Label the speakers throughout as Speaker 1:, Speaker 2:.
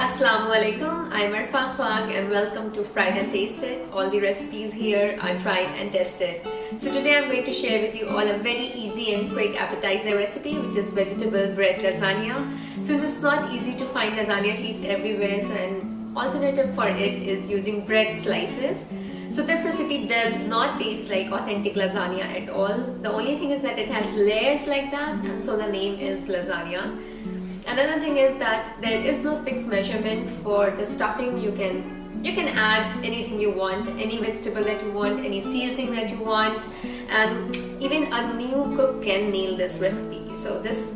Speaker 1: Assalamualaikum, I'm Arfa and welcome to Fried and Tasted. All the recipes here are tried and tested. So today I'm going to share with you all a very easy and quick appetizer recipe, which is vegetable bread lasagna. Since it's not easy to find lasagna sheets everywhere, so an alternative for it is using bread slices. So this recipe does not taste like authentic lasagna at all. The only thing is that it has layers like that, and so the name is lasagna. Another thing is that there is no fixed measurement for the stuffing. You can add anything you want, any vegetable that you want, any seasoning that you want, and even a new cook can nail this recipe. So this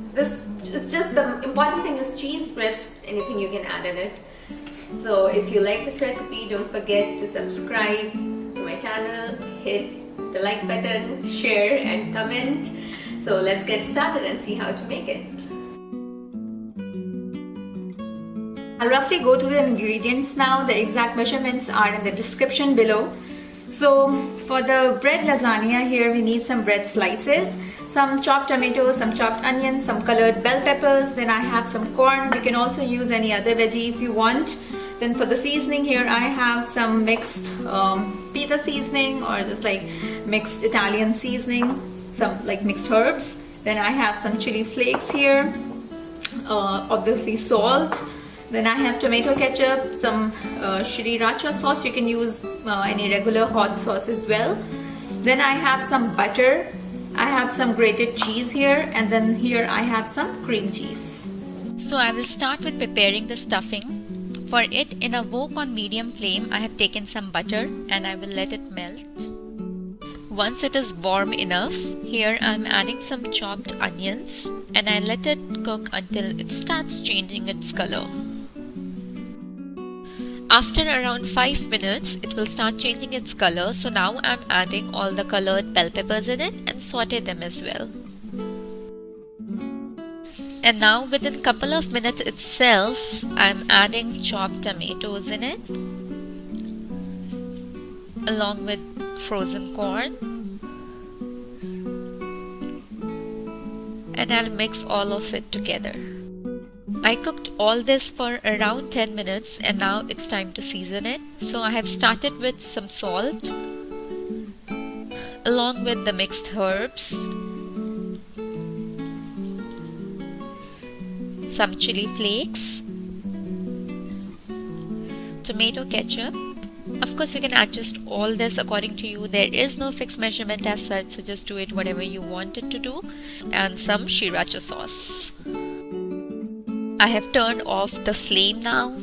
Speaker 1: is just the important thing is cheese, rest anything you can add in it. So if you like this recipe, don't forget to subscribe to my channel, hit the like button, share and comment. So let's get started and see how to make it. I'll roughly go through the ingredients now. The exact measurements are in the description below. So for the bread lasagna, here we need some bread slices, some chopped tomatoes, some chopped onions, some colored bell peppers. Then I have some corn. You can also use any other veggie if you want. Then for the seasoning, here I have some mixed pita seasoning, or just like mixed Italian seasoning, some like mixed herbs. Then I have some chili flakes here, obviously salt. Then I have tomato ketchup, some sriracha sauce. You can use any regular hot sauce as well. Then I have some butter. I have some grated cheese here, and then here I have some cream cheese.
Speaker 2: So I will start with preparing the stuffing. For it, in a wok on medium flame, I have taken some butter and I will let it melt. Once it is warm enough, here I am adding some chopped onions and I let it cook until it starts changing its color. After around 5 minutes, it will start changing its color. So now I am adding all the colored bell peppers in it and saute them as well. And now within a couple of minutes itself, I am adding chopped tomatoes in it, along with frozen corn. And I'll mix all of it together. I cooked all this for around 10 minutes and now it's time to season it. So I have started with some salt, along with the mixed herbs, some chili flakes, tomato ketchup. Of course, you can adjust all this according to you. There is no fixed measurement as such, so just do it whatever you want it to do. And some sriracha sauce. I have turned off the flame now,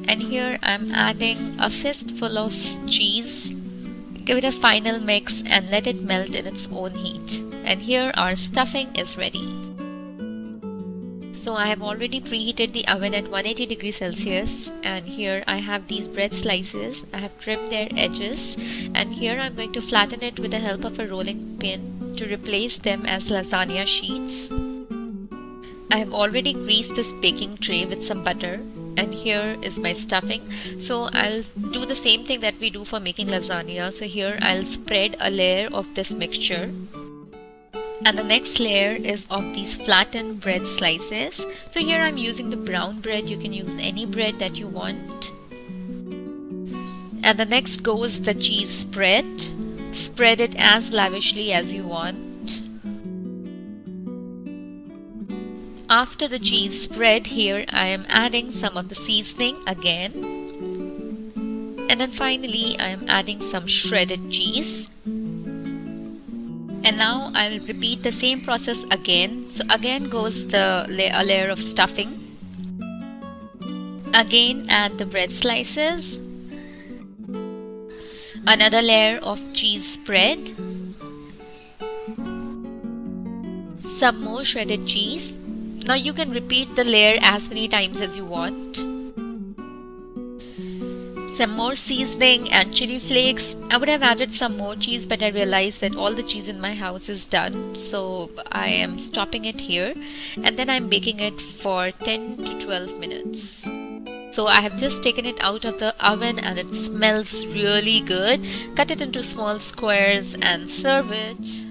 Speaker 2: and here I am adding a fistful of cheese. Give it a final mix and let it melt in its own heat. And here our stuffing is ready. So I have already preheated the oven at 180 degrees Celsius, and here I have these bread slices. I have trimmed their edges, and here I am going to flatten it with the help of a rolling pin to replace them as lasagna sheets. I have already greased this baking tray with some butter, and here is my stuffing. So I'll do the same thing that we do for making lasagna. So here I'll spread a layer of this mixture, and the next layer is of these flattened bread slices. So here I'm using the brown bread. You can use any bread that you want. And the next goes the cheese spread. Spread it as lavishly as you want. After the cheese spread, here I am adding some of the seasoning again. And then finally I am adding some shredded cheese. And now I will repeat the same process again. So again goes a layer of stuffing. Again add the bread slices. Another layer of cheese spread. Some more shredded cheese. Now you can repeat the layer as many times as you want. Some more seasoning and chili flakes. I would have added some more cheese, but I realized that all the cheese in my house is done. So I am stopping it here. And then I'm baking it for 10 to 12 minutes. So I have just taken it out of the oven and it smells really good. Cut it into small squares and serve it.